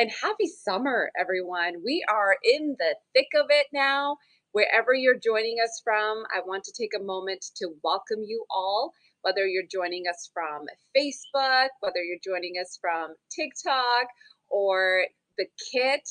and happy summer, everyone. We are in the thick of it now. Wherever you're joining us from, I want to take a moment to welcome you all, whether you're joining us from Facebook, whether you're joining us from TikTok or the Kit,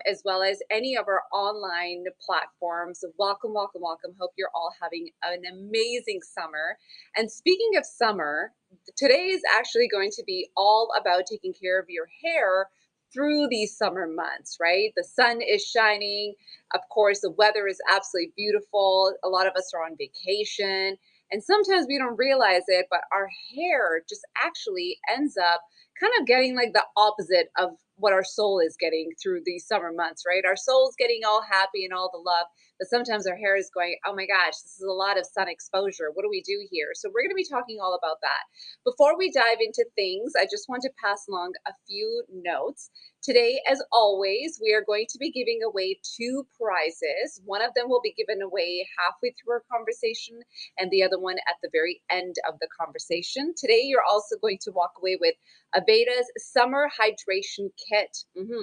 as well as any of our online platforms. Welcome, welcome, welcome. Hope you're all having an amazing summer. And speaking of summer, today is actually going to be all about taking care of your hair through these summer months, right? The sun is shining. Of course, the weather is absolutely beautiful. A lot of us are on vacation, and sometimes we don't realize it, but our hair just actually ends up kind of getting like the opposite of what our soul is getting through these summer months, right? Our soul's getting all happy and all the love, but sometimes our hair is going, oh my gosh, this is a lot of sun exposure. What do we do here? So we're going to be talking all about that. Before we dive into things, I just want to pass along a few notes. Today, as always, we are going to be giving away two prizes. One of them will be given away halfway through our conversation, and the other one at the very end of the conversation. Today, you're also going to walk away with Aveda's Summer Hydration Kit.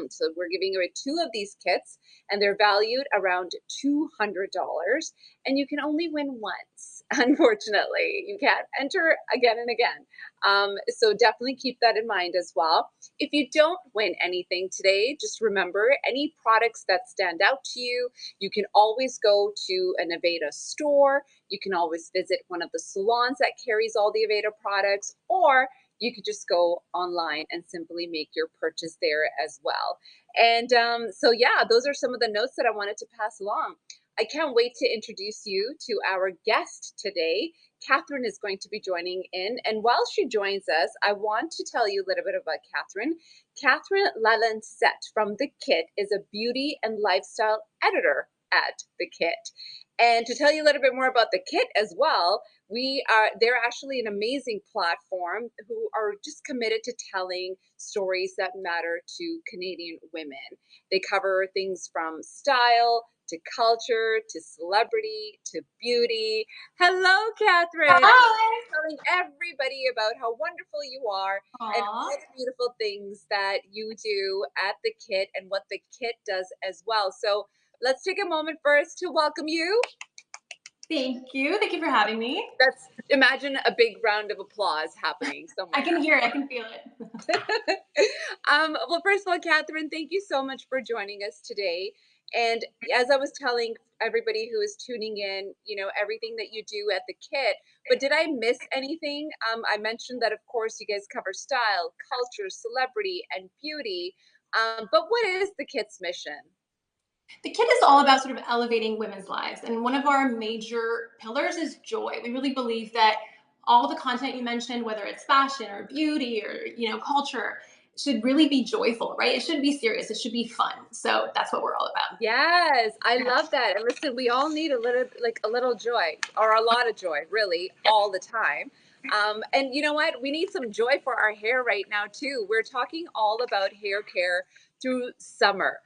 So we're giving away two of these kits, and they're valued around $200, and you can only win once. Unfortunately, you can't enter again and again. So definitely keep that in mind as well. If you don't win anything today, just remember any products that stand out to you, you can always go to an Aveda store. You can always visit one of the salons that carries all the Aveda products, or you could just go online and simply make your purchase there as well. And so, yeah, those are some of the notes that I wanted to pass along. I can't wait to introduce you to our guest today. Catherine is going to be joining in. And while she joins us, I want to tell you a little bit about Catherine. Catherine Lalancette from The Kit is a beauty and lifestyle editor at The Kit. And to tell you a little bit more about The Kit as well, they're actually an amazing platform who are just committed to telling stories that matter to Canadian women. They cover things from style to culture, to celebrity, to beauty. Hello, Catherine. Hi. Telling everybody about how wonderful you are and all Aw. the beautiful things that you do at the Kit and what the Kit does as well. So let's take a moment first to welcome you. Thank you. Thank you for having me. Let's imagine a big round of applause happening I somewhere. can hear it. I can feel it. Well, first of all, Catherine, thank you so much for joining us today. And as I was telling everybody who is tuning in, everything that you do at the Kit, but did I miss anything? I mentioned that, of course, you guys cover style, culture, celebrity, and beauty. But what is the Kit's mission? The kit is all about sort of elevating women's lives. And one of our major pillars is joy. We really believe that all the content you mentioned, whether it's fashion or beauty or, culture, should really be joyful, right? It shouldn't be serious. It should be fun. So that's what we're all about. Yes, I Yeah. love that. And listen, we all need a little joy or a lot of joy, really, all the time. And you know what? We need some joy for our hair right now too. We're talking all about hair care through summer.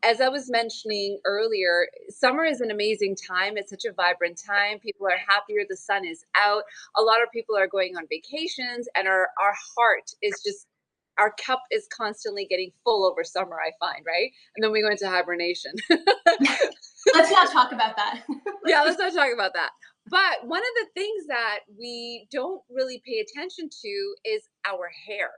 As I was mentioning earlier, summer is an amazing time. It's such a vibrant time. People are happier. The sun is out. A lot of people are going on vacations, and our heart is just our cup is constantly getting full over summer, I find, right? And then we go into hibernation. Let's not talk about that. Yeah, let's not talk about that. But one of the things that we don't really pay attention to is our hair.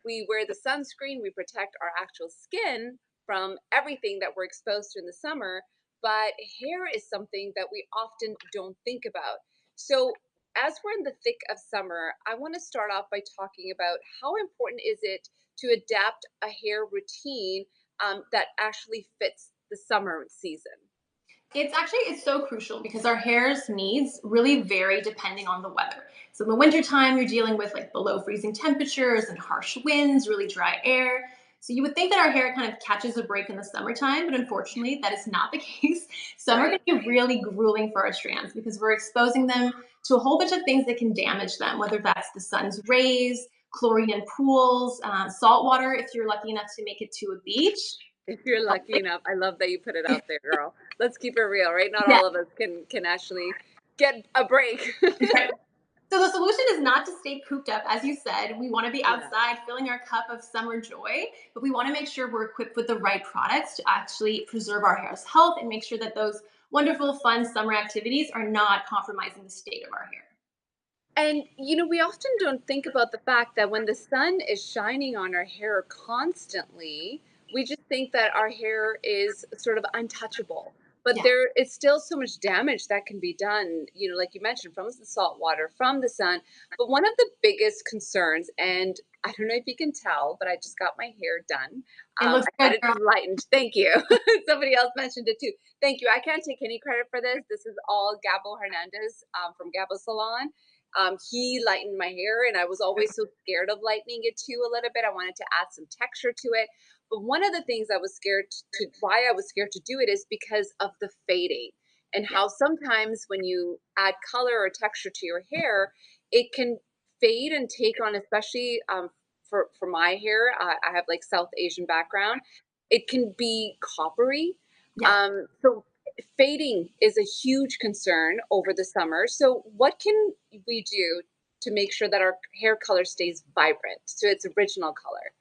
We wear the sunscreen, we protect our actual skin from everything that we're exposed to in the summer, but hair is something that we often don't think about. So, as we're in the thick of summer, I want to start off by talking about how important is it to adapt a hair routine that actually fits the summer season. It's so crucial because our hair's needs really vary depending on the weather. So in the wintertime, you're dealing with like below freezing temperatures and harsh winds, really dry air. So you would think that our hair kind of catches a break in the summertime, but unfortunately, that is not the case. Summer Right. can be really grueling for our strands because we're exposing them to a whole bunch of things that can damage them, whether that's the sun's rays, chlorine in pools, salt water if you're lucky enough to make it to a beach. If you're lucky enough, I love that you put it out there, girl. Let's keep it real, right? Not Yeah. all of us can actually get a break. So the solution is not to stay cooped up. As you said, we want to be Yeah. outside filling our cup of summer joy, but we want to make sure we're equipped with the right products to actually preserve our hair's health and make sure that those wonderful, fun summer activities are not compromising the state of our hair. And, we often don't think about the fact that when the sun is shining on our hair constantly, we just think that our hair is sort of untouchable. But Yeah. there is still so much damage that can be done, like you mentioned, from the salt water, from the sun. But one of the biggest concerns, and I don't know if you can tell, but I just got my hair done. It looks I had good, it girl. lightened. Thank you. Somebody else mentioned it too. Thank you. I can't take any credit for this. This is all Gabo Hernandez from Gabo Salon. He lightened my hair, and I was always so scared of lightening it too a little bit. I wanted to add some texture to it. But one of the things I was scared why I was scared to do it is because of the fading and Yeah, how sometimes when you add color or texture to your hair, it can fade and take on, especially for my hair. I have like South Asian background. It can be coppery. yeah. So fading is a huge concern over the summer. So, what can we do to make sure that our hair color stays vibrant to its original color?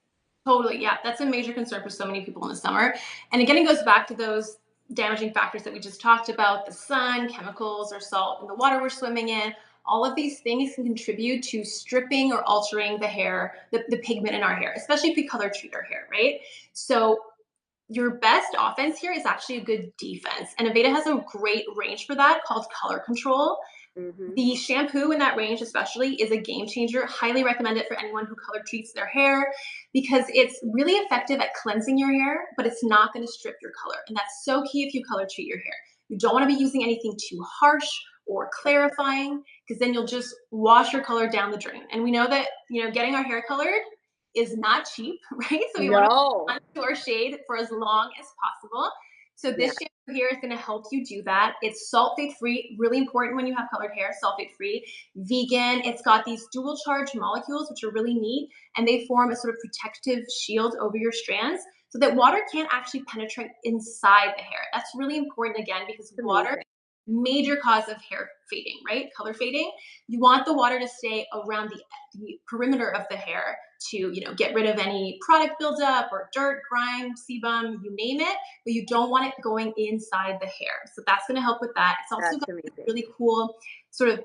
Totally. Yeah. That's a major concern for so many people in the summer. And again, it goes back to those damaging factors that we just talked about: the sun, chemicals, or salt in the water we're swimming in. All of these things can contribute to stripping or altering the hair, the pigment in our hair, especially if we color treat our hair, right? So, your best offense here is actually a good defense. And Aveda has a great range for that called color control. Hmm. The shampoo in that range, especially, is a game changer. Highly recommend it for anyone who color treats their hair because it's really effective at cleansing your hair, but it's not going to strip your color. And that's so key if you color treat your hair. You don't want to be using anything too harsh or clarifying because then you'll just wash your color down the drain. And we know that, getting our hair colored is not cheap, right? So we want to No. to our shade for as long as possible. So Yeah, this shampoo here is going to help you do that. It's sulfate free, really important when you have colored hair, sulfate free, vegan. It's got these dual charge molecules, which are really neat, and they form a sort of protective shield over your strands so that water can't actually penetrate inside the hair. That's really important again because it's water, amazing. major cause of hair fading, right? Color fading. You want the water to stay around the perimeter of the hair to, get rid of any product buildup or dirt, grime, sebum, you name it, but you don't want it going inside the hair. So that's going to help with that. It's also That's got amazing. really cool sort of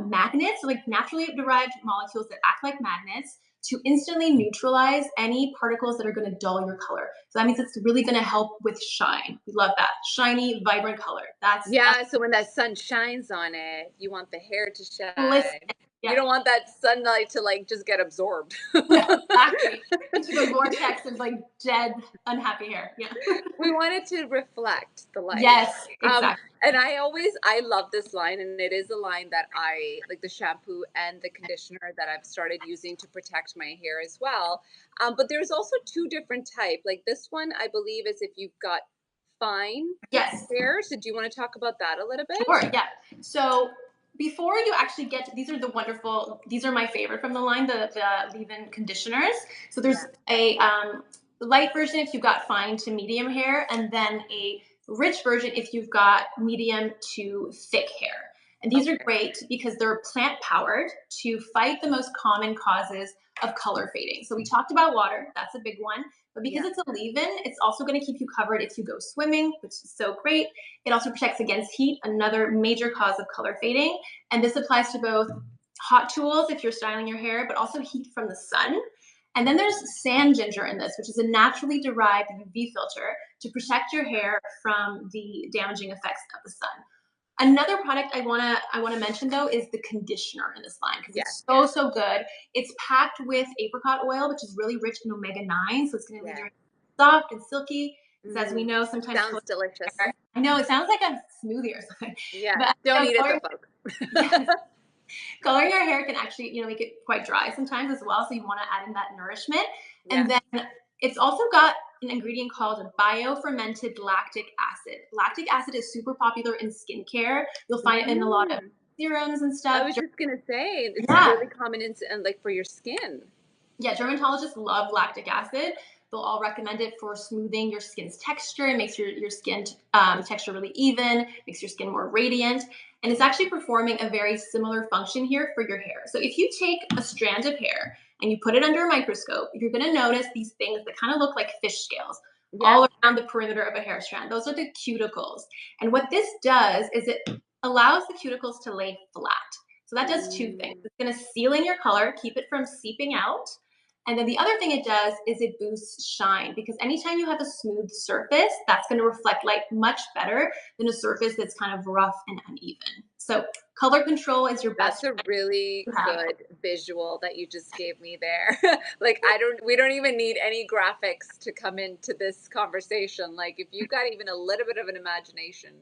magnets, so like naturally derived molecules that act like magnets to instantly neutralize any particles that are going to dull your color. So that means it's really going to help with shine. We love that. Shiny, vibrant color. That's Yeah, so when that sun shines on it, you want the hair to bliss. shine. You Yeah. don't want that sunlight to like just get absorbed. Yeah, exactly. Into the vortex of like dead, unhappy hair. Yeah. We want it to reflect the light. Yes, Um, exactly. and I love this line, and it is a line that I like, the shampoo and the conditioner that I've started using to protect my hair as well. But there's also two different type. Like this one, I believe is if you've got fine Yes. hair. So do you want to talk about that a little bit? Sure, yeah. So before you actually get to, these are the wonderful, these are my favorite from the line, the leave-in conditioners. So there's Yeah. a light version if you've got fine to medium hair, and then a rich version if you've got medium to thick hair. And these are Okay. great because they're plant powered to fight the most common causes of color fading. So we talked about water, that's a big one. But because Yeah. it's a leave-in, it's also going to keep you covered if you go swimming, which is so great. It also protects against heat, another major cause of color fading. And this applies to both hot tools if you're styling your hair, but also heat from the sun. And then there's sand ginger in this, which is a naturally derived UV filter to protect your hair from the damaging effects of the sun. Another product I wanna mention though is the conditioner in this line because Yes. it's so good. It's packed with apricot oil, which is really rich in omega 9, so it's gonna leave Yeah. your hair soft and silky. Because as we Mm, know, sometimes sounds delicious. hair, I know it sounds like a smoothie or something, Yeah. but Don't eat it color, though, folks. yes, coloring your hair can actually, make it quite dry sometimes as well. So you want to add in that nourishment. Yeah. And then it's also got an ingredient called biofermented lactic acid. Lactic acid is super popular in skincare. You'll find it in a lot of Mhm. serums and I stuff. was just gonna say it's Yeah, really common in, and like for your skin. yeah, dermatologists love lactic acid. They'll all recommend it for smoothing your skin's texture. It makes your skin texture really even, makes your skin more radiant. And it's actually performing a very similar function here for your hair. So if you take a strand of hair and you put it under a microscope, you're going to notice these things that kind of look like fish scales Yeah. all around the perimeter of a hair strand. Those are the cuticles. And what this does is it allows the cuticles to lay flat. So that does two things. Mm. It's going to seal in your color, keep it from seeping out. And then the other thing it does is it boosts shine, because anytime you have a smooth surface, that's going to reflect light much better than a surface that's kind of rough and uneven. So color control is your That's best a friend really to have. good visual that you just gave me there. Like we don't even need any graphics to come into this conversation. Like if you got even a little bit of an imagination,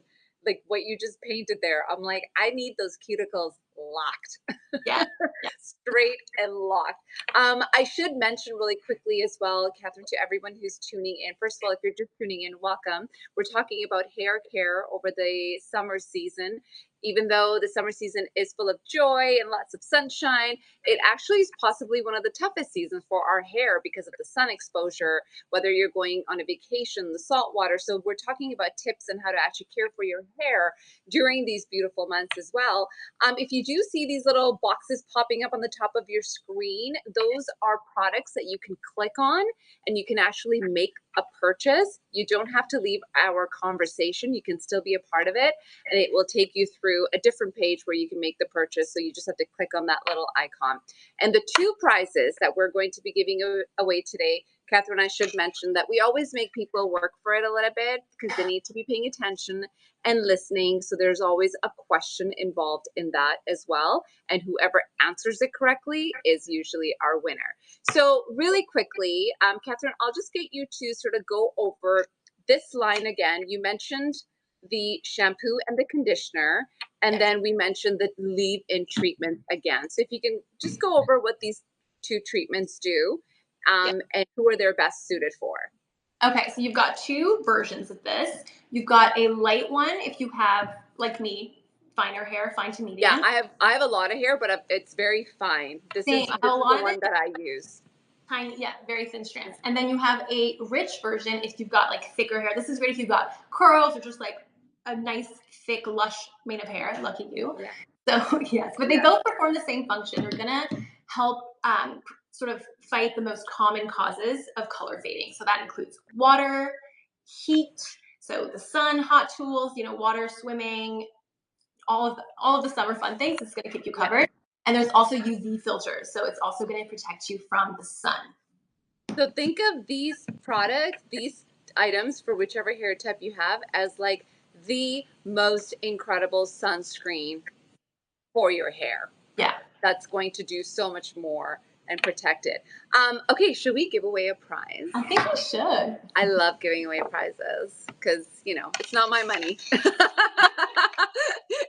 like what you just painted there, I'm like, I need those cuticles locked. Yeah. Yeah. Straight and locked. I should mention really quickly as well, Catherine, to everyone who's tuning in. First of all, if you're just tuning in, welcome. We're talking about hair care over the summer season. Even though the summer season is full of joy and lots of sunshine, it actually is possibly one of the toughest seasons for our hair because of the sun exposure, whether you're going on a vacation, the salt water. So we're talking about tips on how to actually care for your hair during these beautiful months as well. If you do see these little boxes popping up on the top of your screen, those are products that you can click on and you can actually make a purchase. You don't have to leave our conversation. You can still be a part of it, and it will take you through a different page where you can make the purchase. So you just have to click on that little icon. And the two prizes that we're going to be giving away today, Catherine, I should mention that we always make people work for it a little bit because they need to be paying attention and listening. So there's always a question involved in that as well. And whoever answers it correctly is usually our winner. So really quickly, Catherine, I'll just get you to sort of go over this line again. You mentioned the shampoo and the conditioner, and then we mentioned the leave-in treatment again. So if you can just go over what these two treatments do, Yeah. and who are they best suited for. Okay, so you've got two versions of this. You've got a light one if you have, like me, finer hair, fine to Yeah, medium. I have a lot of hair, but it's very fine. This Same. is A this is the lot of one it that I use. tiny, yeah, very thin strands. And then you have a rich version if you've got like thicker hair. This is great if you've got curls or just like a nice, thick, lush mane of hair. Lucky you. Yeah, So yes, but they yeah. both perform the same function. They're gonna help sort of fight the most common causes of color fading. So that includes water, heat, so the sun, hot tools, water, swimming, all of the summer fun things. It's gonna keep you Yeah. covered. And there's also UV filters, so it's also gonna protect you from the sun. So think of these products, these items for whichever hair type you have, as like the most incredible sunscreen for your hair. Yeah. That's going to do so much more and protect it. Okay, should we give away a prize? I think we should. I love giving away prizes because, it's not my money.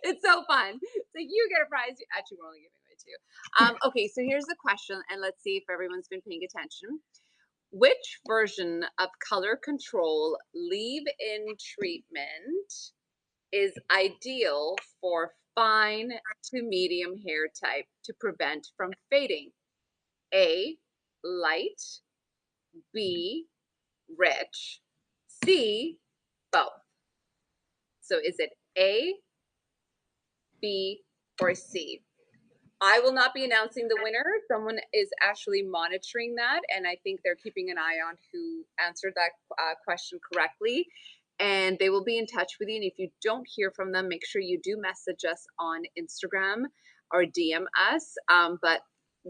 It's so fun. So you get a prize. Actually, we're only giving away two. Okay, so here's the question, and let's see if everyone's been paying attention. Which version of color control leave-in treatment is ideal for fine to medium hair type to prevent from fading? A, light, B, rich, C, both. So is it A, B, or C? I will not be announcing the winner. Someone is actually monitoring that, and I think they're keeping an eye on who answered that question correctly. And they will be in touch with you. And if you don't hear from them, make sure you do message us on Instagram or DM us. But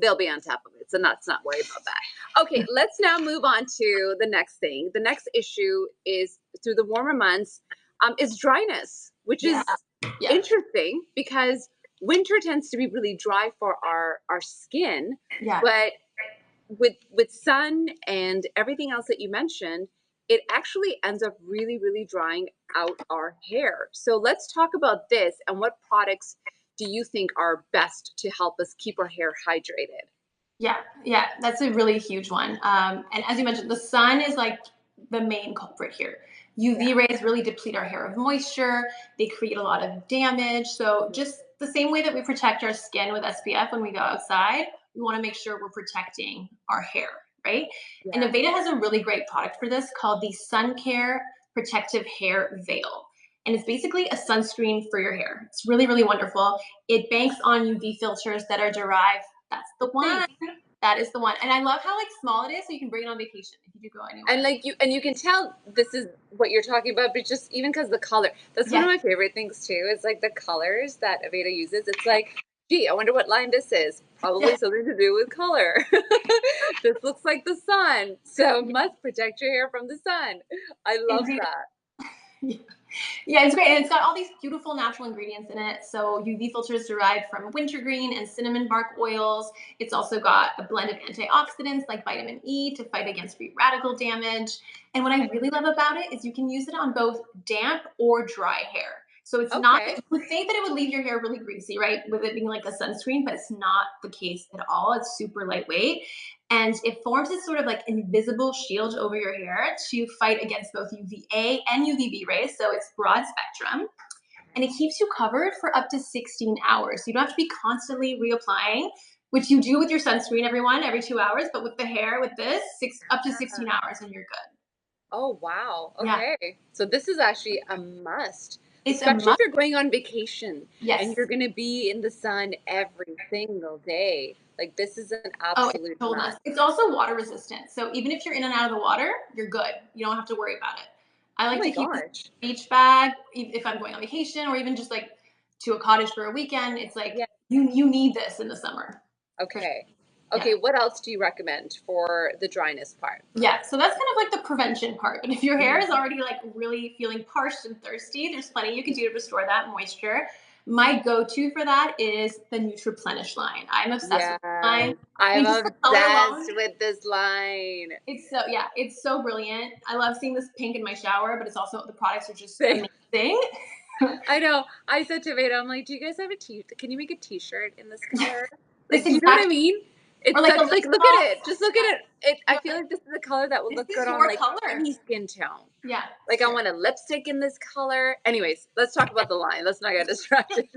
they'll be on top of it, so let's not worry about that. Okay, let's now move on to the next thing. The next issue is through the warmer months is dryness, which Yeah. is Yeah. interesting because winter tends to be really dry for our skin, Yeah. but with sun and everything else that you mentioned, it actually ends up really, really drying out our hair. So let's talk about this and what products do you think are best to help us keep our hair hydrated? Yeah, yeah, that's a really huge one. And as you mentioned, the sun is like the main culprit here. UV Yeah. rays really deplete our hair of moisture. They create a lot of damage. So just the same way that we protect our skin with SPF when we go outside, we want to make sure we're protecting our hair right? And Yeah. Aveda has a really great product for this called the Sun Care Protective Hair Veil. And it's basically a sunscreen for your hair. It's really, really wonderful. It banks on UV filters that are derived. That's the Nice. one. That is the one. And I love how like small it is, so you can bring it on vacation if you do go And anywhere. like you can tell this is what you're talking about, but just even because the color, that's one of Yes. my favorite things too. Is like the colors that Aveda uses. It's like, gee, I wonder what line this is. Probably Yes. something to do with color. This looks like the sun, so must protect your hair from the sun. I love Indeed. that. Yeah, it's great. And it's got all these beautiful natural ingredients in it. So UV filters derived from wintergreen and cinnamon bark oils. It's also got a blend of antioxidants like vitamin E to fight against free radical damage. And what I really love about it is you can use it on both damp or dry hair. So it's not, Okay. you would think that it would leave your hair really greasy, right? With it being like a sunscreen, but it's not the case at all. It's super lightweight. And it forms this sort of like invisible shield over your hair to fight against both UVA and UVB rays. So it's broad spectrum. And it keeps you covered for up to 16 hours. So you don't have to be constantly reapplying, which you do with your sunscreen, everyone, every 2 hours. But with the hair, with this, up to 16 hours and you're good. Oh, wow. Yeah. Okay. So this is actually a must, It's a especially if must. you're going on vacation and you're Yes. going to be in the sun every single day. Like this is an Oh, it's absolute told us. must. It's also water resistant. So even if you're in and out of the water, you're good. You don't have to worry about it. I Oh like my to keep this gosh. beach bag if I'm going on vacation or even just like to a cottage for a weekend. It's like Yeah. you need this in the summer. For sure. Okay. Yeah. Okay. What else do you recommend for the dryness part? Yeah. So that's kind of like the prevention part. But if your hair Mhm. is already like really feeling parched and thirsty, there's plenty you can do to restore that moisture. My go-to for that is the Nutriplenish line. I'm obsessed with this line. Yes. I I'm mean, just the color alone. obsessed with this line. It's so yeah, it's so brilliant. I love seeing this pink in my shower, but it's also the products are just Same. amazing. I know. I said to Veda, I'm like, do you guys have a t? Can you make a T-shirt in this color? This Like, do you know what exact I mean? or It's like a such lip like, look gloss. at it. Just look at Yeah, it. It. I no, feel like this is a color that would this look is good on your like color. any skin tone. Yeah, it's Like, I true. want a lipstick in this color. Anyways, let's talk Yeah. about the line. Let's not get distracted.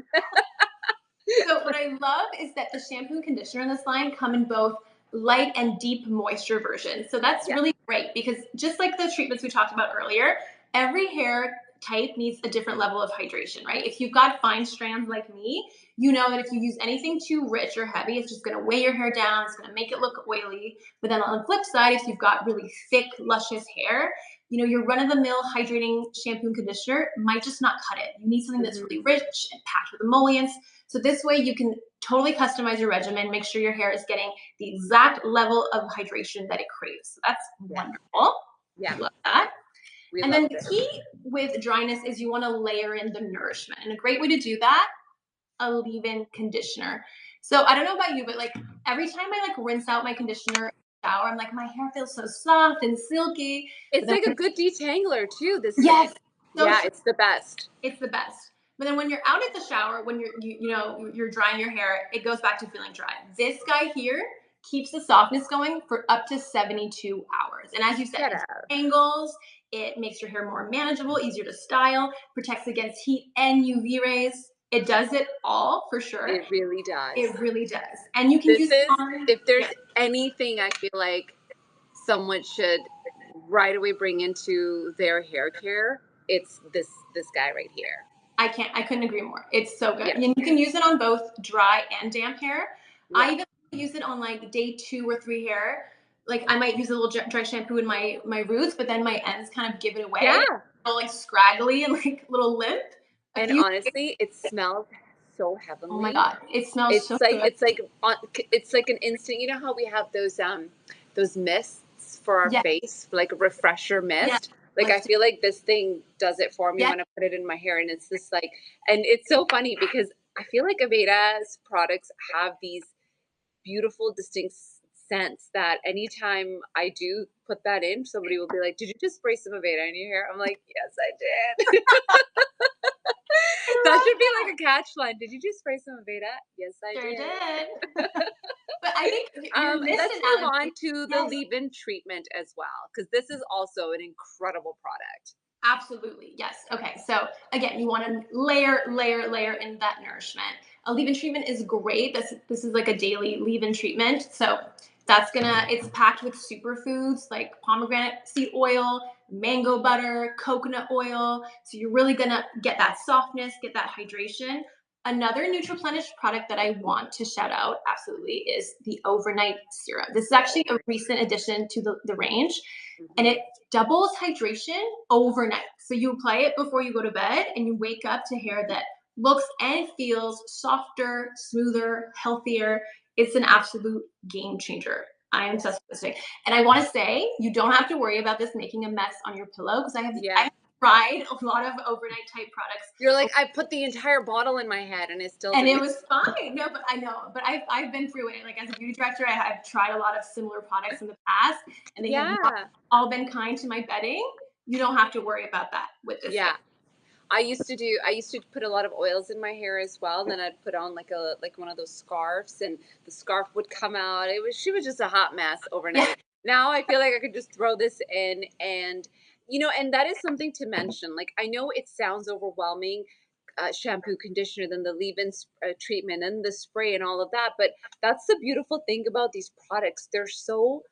So what I love is that the shampoo and conditioner in this line come in both light and deep moisture versions. So that's Yeah. really great because just like the treatments we talked about earlier, every hair type needs a different level of hydration, right? If you've got fine strands like me, you know that if you use anything too rich or heavy, it's just going to weigh your hair down, it's going to make it look oily. But then on the flip side, if you've got really thick, luscious hair, you know, your run-of-the-mill hydrating shampoo and conditioner might just not cut it. You need something that's really Hmm. rich and packed with emollients. So this way you can totally customize your regimen, make sure your hair is getting the exact level of hydration that it craves. So that's Yeah. wonderful. Yeah. Love that. We And love then the this. key with dryness is you want to layer in the nourishment. And a great way to do that, a leave-in conditioner. So I don't know about you, but like every time I like rinse out my conditioner in the shower, I'm like, my hair feels so soft and silky. But It's then like a good detangler too. This yes, thing. so Yeah, true. it's the best. It's the best. But then when you're out at the shower, when you know you're drying your hair, it goes back to feeling dry. This guy here keeps the softness going for up to 72 hours. And as you said, Get it out. angles, it makes your hair more manageable, easier to style, protects against heat and UV rays. It does it all for sure. It really does. It really does. And you can This use it is, on if there's yeah, anything I feel like someone should right away bring into their hair care, it's this guy right here. I couldn't agree more. It's so good. Yeah. And you can use it on both dry and damp hair. I Yeah. even use it on like day 2 or 3 hair. Like I might use a little dry shampoo in my roots, but then my ends kind of give it away. And it's Yeah. a little like scraggly and like a little limp. A And few honestly, it smells so oh my heavenly. god, it smells so good. It's like an instant. You know how we have those mists for our Yeah, face, like a refresher yeah. mist. Like I Let's do feel like this thing does it for me yeah, when I put it in my hair, and it's just like, and it's so funny because I feel like Aveda's products have these beautiful, distinct scents that anytime I do put that in, somebody will be like, "Did you just spray some Aveda in your hair?" I'm like, "Yes, I did." That I should love be that. like a catch line. Did you just spray some Aveda? Yes, I Sure did. did. But I think your mist Let's move on analogy, to the yes, leave-in treatment as well, because this is also an incredible product. absolutely. Yes. Okay. So again, you want to layer in that nourishment. A leave-in treatment is great. This is like a daily leave-in treatment. So It's packed with superfoods like pomegranate seed oil, mango butter, coconut oil. So you're really gonna get that softness, get that hydration. Another Nutriplenish product that I want to shout out absolutely is the overnight serum. This is actually a recent addition to the range, and it Mhm. doubles hydration overnight. So you apply it before you go to bed, and you wake up to hair that looks and feels softer, smoother, healthier. It's an absolute game changer. I am obsessed with this thing. And I want to say you don't have to worry about this making a mess on your pillow because I Yeah. have tried a lot of overnight type products You're like, I put the entire bottle in my head and it still and it didn't. was fine. No, but I know, but I've been through it. Like as a beauty director, I've tried a lot of similar products in the past, and they have not Yeah. all been kind to my bedding. You don't have to worry about that with this thing. Yeah. I used to put a lot of oils in my hair as well. And then I'd put on like one of those scarves and the scarf would come out. She was just a hot mess Yeah, overnight. Now I feel like I could just throw this in and and that is something to mention. Like I know it sounds overwhelming, shampoo, conditioner, then the leave-in treatment and the spray and all of that. But that's the beautiful thing about these products. They're so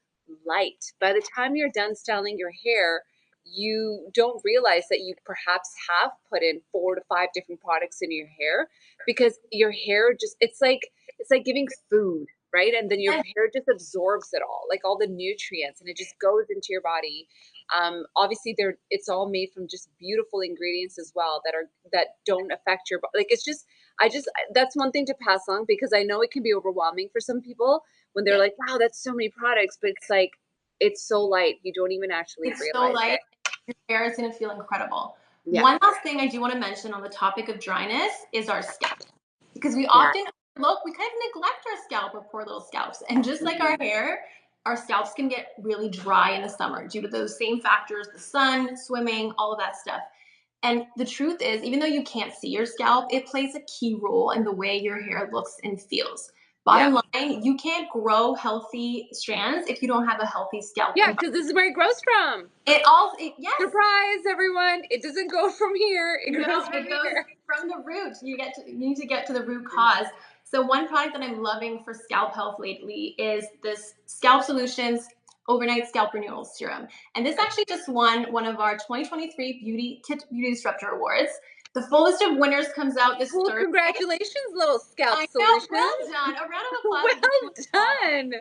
light. By the time you're done styling your hair, you don't realize that you perhaps have put in 4 to 5 different products in your hair because your hair just it's like giving food, right? And then your yeah. hair just absorbs it all, like all the nutrients, and it just goes into your body. Obviously, it's all made from just beautiful ingredients as well that don't affect your body. Like it's just, that's one thing to pass on because I know it can be overwhelming for some people when they're Yeah. like, "Wow, that's so many products," but it's like it's so light you don't even actually It's so realize light. it. Your hair is going to feel incredible. Yeah, One last thing I do want to mention on the topic of dryness is our scalp. Because we yeah. often look, we kind of neglect our scalp, our poor little scalps. And just like our Mhm. hair, our scalps can get really dry in the summer due to those same factors, the sun, swimming, all of that stuff. And the truth is, even though you can't see your scalp, it plays a key role in the way your hair looks and feels. Yeah. Bottom line, you can't grow healthy strands if you don't have a healthy scalp. Yeah, because this is where it grows from. Yes, Surprise, everyone. It doesn't go from here. It no, grows from it goes here. from the root. You need to get to the root cause. So one product that I'm loving for scalp health lately is this Scalp Solutions Overnight Scalp Renewal Serum. And this actually just won one of our 2023 Beauty Disruptor Awards. The full list of winners comes out this Well, Thursday. congratulations, little scalp I know, well solutions. done. A round of applause would Well do us all. done.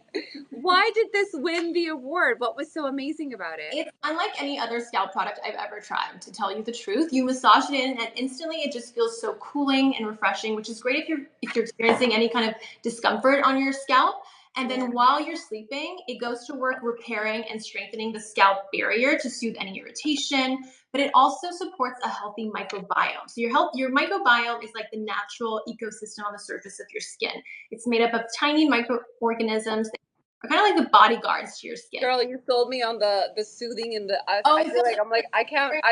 Why did this win the award? What was so amazing about it? It's unlike any other scalp product I've ever tried, to tell you the truth. You massage it in and instantly it just feels so cooling and refreshing, which is great if you're experiencing any kind of discomfort on your scalp. And Yeah. then while you're sleeping, it goes to work repairing and strengthening the scalp barrier to soothe any irritation, but it also supports a healthy microbiome. So your microbiome is like the natural ecosystem on the surface of your skin. It's made up of tiny microorganisms that are kind of like the bodyguards to your skin. Girl, you sold me on the soothing and Oh, I feel like I'm like I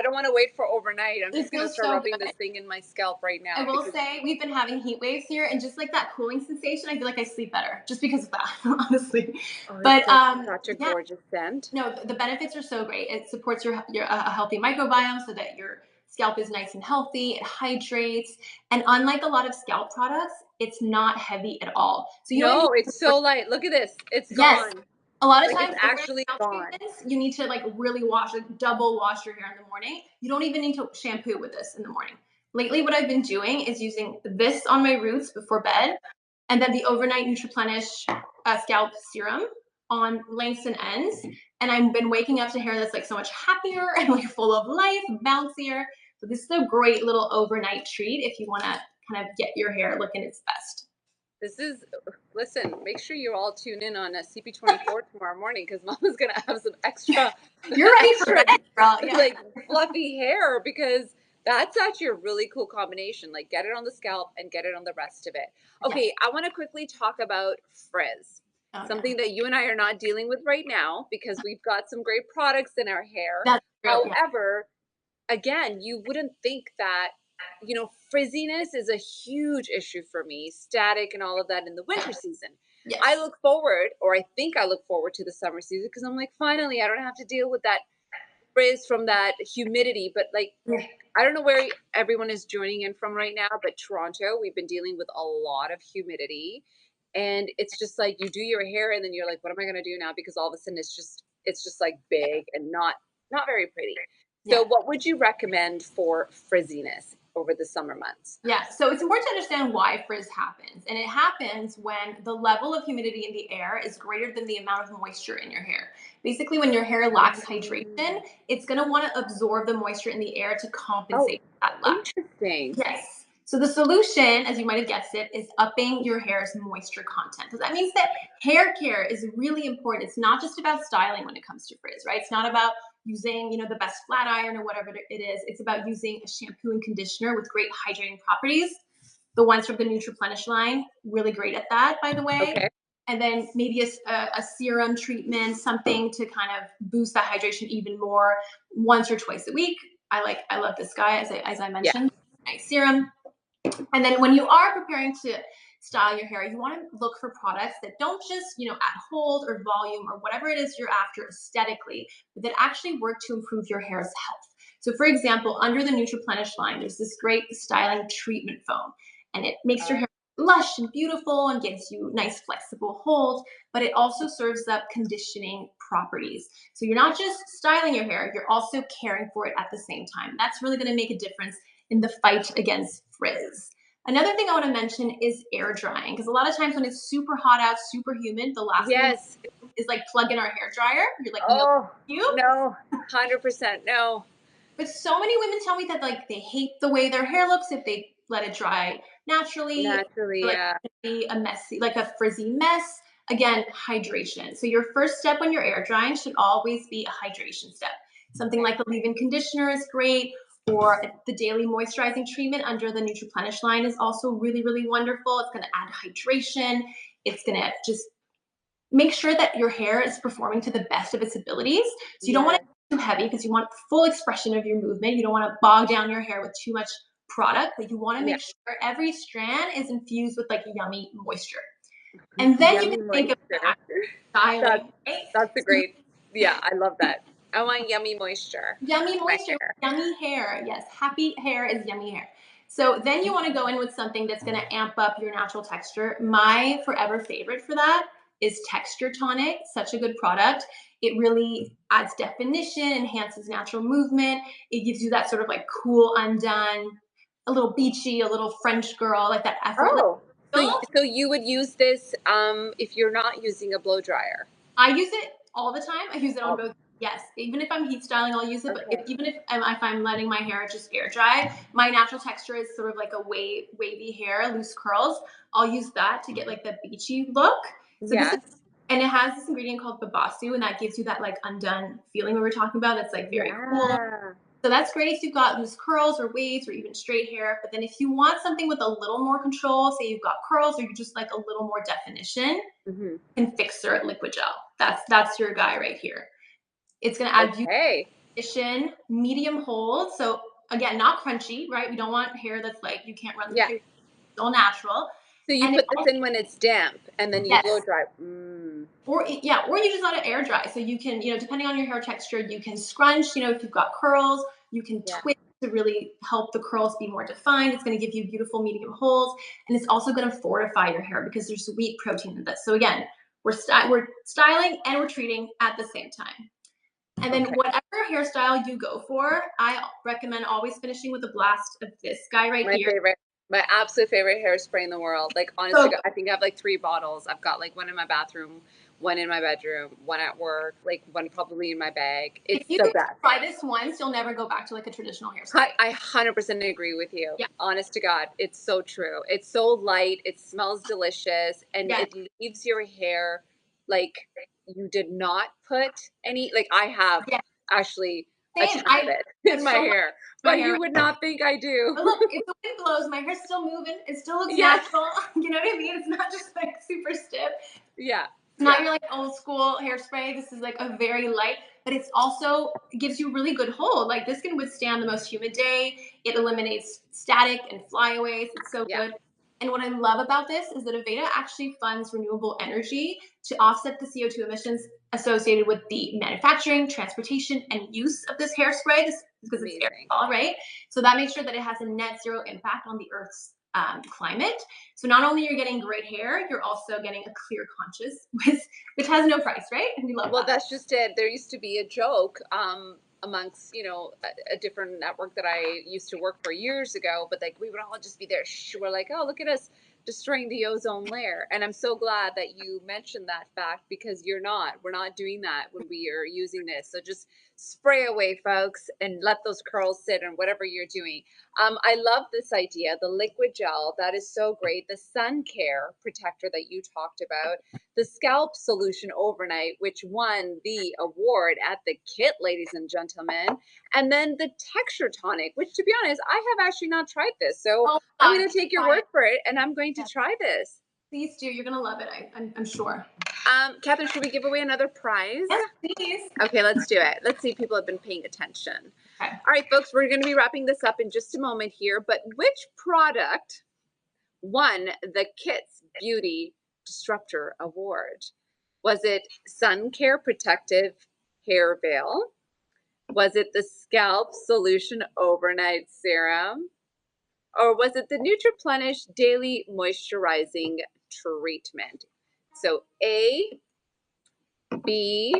don't want to wait for overnight. I'm it just gonna feels start so rubbing good. this thing in my scalp right I now will because say we've been having heat waves here, and just like that cooling sensation, I feel like I sleep better just because of that, honestly. oh, it's But such a yeah, gorgeous scent. no, the benefits are so great. It supports your a healthy microbiome so that your scalp is nice and healthy. It hydrates, and unlike a lot of scalp products, it's not heavy at all. So you don't even No, it's so light. Look at this. It's yes. gone. A lot of Like it's times, overnight actually scalp gone. treatments, you need to like really wash, like double wash your hair in the morning. You don't even need to shampoo with this in the morning. Lately, what I've been doing is using this on my roots before bed, and then the overnight Nutriplenish scalp serum on lengths and ends. And I've been waking up to hair that's like so much happier and like full of life, bouncier. So this is a great little overnight treat if you want to kind of get your hair looking its best. This is listen, make sure you all tune in on CP24 tomorrow morning because Mama's gonna have some extra You're ready for extra bed, girl. Yeah. like fluffy hair because that's actually a really cool combination. Like get it on the scalp and get it on the rest of it. Yes. Okay, I want to quickly talk about frizz. Oh yeah. Something that you and I are not dealing with right now because we've got some great products in our hair. That's true. Yeah. However, again, you wouldn't think that, frizziness is a huge issue for me, static and all of that in the winter season. I Yes. look forward, or I think I look forward to the summer season because I'm like, finally, I don't have to deal with that frizz from that humidity. But like, Yeah. I don't know where everyone is joining in from right now, but Toronto, we've been dealing with a lot of humidity. and it's just like you do your hair and then you're like, what am I gonna do now? Because all of a sudden it's just like big and not very pretty. Yeah. So what would you recommend for frizziness over the summer months? Yeah, so it's important to understand why frizz happens. And it happens when the level of humidity in the air is greater than the amount of moisture in your hair. Basically, when your hair lacks hydration, Mm. it's going to want to absorb the moisture in the air to Oh, compensate for that lack. interesting. Yes. So the solution, as you might have guessed it, is upping your hair's moisture content. So that means that hair care is really important. It's not just about styling when it comes to frizz, right? It's not about using, the best flat iron or whatever it is. It's about using a shampoo and conditioner with great hydrating properties. The ones from the Nutriplenish line, really great at that, by the way. Okay. And then maybe a serum treatment, something to kind of boost that hydration even more once or twice a week. I love this guy, as I Yeah. mentioned. Nice serum. And then when you are preparing to style your hair, you want to look for products that don't just, add hold or volume or whatever it is you're after aesthetically, but that actually work to improve your hair's health. So for example, under the Nutriplenish line, there's this great styling treatment foam, and it makes your Uh, hair lush and beautiful and gives you nice flexible hold, but it also serves up conditioning properties. So you're not just styling your hair, you're also caring for it at the same time. That's really going to make a difference in the fight against frizz. Another thing I want to mention is air drying, because a lot of times when it's super hot out, super humid, the last thing we yes. do is like plug in our hair dryer. You're like, no, Oh, you. no. 100% no. But so many women tell me that like they hate the way their hair looks if they let it dry naturally, Naturally, like yeah. be a messy, like a frizzy mess. Again, hydration. So your first step when you're air drying should always be a hydration step. Something Okay. like a leave-in conditioner is great, or the daily moisturizing treatment under the Nutriplenish line is also really, really wonderful. It's going to add hydration. It's going to just make sure that your hair is performing to the best of its abilities. So you don't want Yes. it too heavy because you want full expression of your movement. You don't want to bog down your hair with too much product, but you want to Yeah. make sure every strand is infused with like yummy moisture. And then you can Yummy think of the moisture. actual That's styling, right? that's a So great, yeah, I love that. I want yummy moisture yummy in my moisture, hair. yummy hair. Yes, happy hair is yummy hair. So then you want to go in with something that's going to amp up your natural texture. My forever favorite for that is Texture Tonic. Such a good product. It really adds definition, enhances natural movement. It gives you that sort of like cool, undone, a little beachy, a little French girl, like that effortless Oh, feel. so you would use this if you're not using a blow dryer? I use it all the time. I use it on Oh, both. Yes, even if I'm heat styling, I'll use it. But okay. if I'm letting my hair just air dry, my natural texture is sort of like a wavy hair, loose curls. I'll use that to get like the beachy look. So this is, Yes. and it has this ingredient called babasu, and that gives you that like undone feeling we were talking about. That's like very cool. Yeah. So that's great if you've got loose curls or waves or even straight hair. But then if you want something with a little more control, say you've got curls or you just like a little more definition, Hmm. and Fixer liquid gel. That's your guy right here. It's gonna add Okay. definition, medium hold. So again, not crunchy, right? We don't want hair that's like you can't run Yeah. through. It's all natural. So you And it put this also, in when it's damp and then you blow yes, dry. Mm. yeah, or you just let it air dry. So you can, depending on your hair texture, you can scrunch. If you've got curls, you can Yeah. twist to really help the curls be more defined. It's going to give you beautiful medium holds, and it's also going to fortify your hair because there's wheat protein in this. So again, we're styling and we're treating at the same time. And then Okay. whatever hairstyle you go for, I recommend always finishing with a blast of this guy right My here. favorite, my absolute favorite hairspray in the world. Like, honest to So God, I think I have like 3 bottles. I've got like one in my bathroom, one in my bedroom, one at work, like one probably in my bag. if It's you the can best. try this once, you'll never go back to like a traditional I, hairspray. I 100% agree with you. Yeah. Honest to God, it's so true. It's so light. It smells delicious, and Yes. it leaves your hair like you did not put any. Like I have Yeah. actually a Same. ton of it in my So much hair, my but hair you right would now. not think I do. But look, if the wind blows, my hair's still moving. It still looks Yes. natural. You know what I mean? It's not just like super stiff. Yeah. It's not Yeah. your like old school hairspray. This is like a very light, but it's also it gives you really good hold. Like this can withstand the most humid day. It eliminates static and flyaways. It's so Yeah. good. And what I love about this is that Aveda actually funds renewable energy to offset the CO2 emissions associated with the manufacturing, transportation, and use of this hairspray. This because it's Amazing. aerosol, right? So that makes sure that it has a net zero impact on the Earth's climate. So not only you're getting great hair, you're also getting a clear conscious, which has no price, right? And we love Well, that. that's just it. There used to be a joke amongst, a different network that I used to work for years ago, but like we would all just be there. We're like, oh, look at us destroying the ozone layer. And I'm so glad that you mentioned that fact because you're not. We're not doing that when we are using this. So just spray away, folks, and let those curls sit and whatever you're doing. I love this idea, the liquid gel. That is so great. The sun care protector that you talked about, the scalp solution overnight, which won the award at the kit, ladies and gentlemen, and then the texture tonic, which to be honest, I have actually not tried this. So Oh I'm my going God, to take your try word it. for it and I'm going to Yes, try this. please do. You're gonna love it. I'm sure. Catherine, should we give away another prize? Yes, please. Okay, let's do it. Let's see if people have been paying attention. Okay. All right, folks, we're going to be wrapping this up in just a moment here, but which product won the Kits Beauty Disruptor Award? Was it Sun Care Protective Hair Veil? Was it the Scalp Solution Overnight Serum? Or was it the Nutriplenish Daily Moisturizing Treatment? So A, B,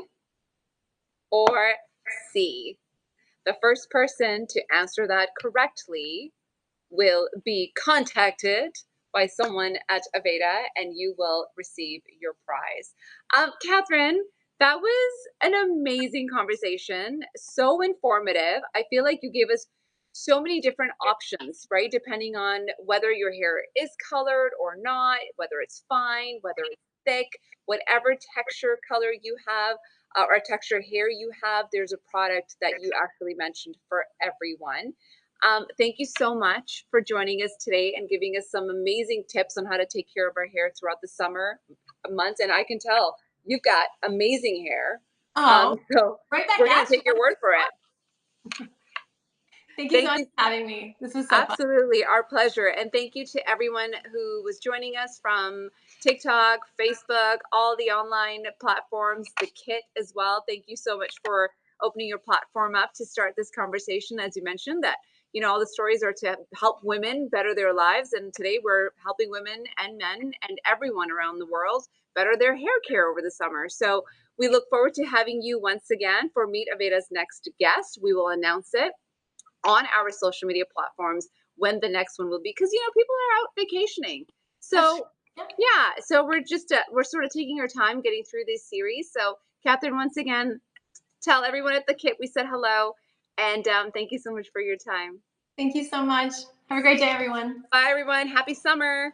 or C? The first person to answer that correctly will be contacted by someone at Aveda and you will receive your prize. Catherine, that was an amazing conversation, so informative. I feel like you gave us so many different options, right? Depending on whether your hair is colored or not, whether it's fine, whether it's thick, whatever texture color you have. Or texture hair you have, there's a product that you actually mentioned for everyone. Thank you so much for joining us today and giving us some amazing tips on how to take care of our hair throughout the summer months. And I can tell you've got amazing hair. Oh, So right back we're going at to you. take your word for it. Thank you so Thank much you. for having me. This was so fun. Absolutely, our pleasure. And thank you to everyone who was joining us from TikTok, Facebook, all the online platforms, the kit as well. Thank you so much for opening your platform up to start this conversation. As you mentioned, that all the stories are to help women better their lives. And today we're helping women and men and everyone around the world better their hair care over the summer. So we look forward to having you once again for Meet Aveda's next guest. We will announce it on our social media platforms when the next one will be, because people are out vacationing. That's true. So Yeah. yeah, so we're sort of taking our time getting through this series. So Catherine, once again, tell everyone at the kit we said hello, and thank you so much for your time. Thank you so much. Have a great day, everyone. Bye everyone, happy summer.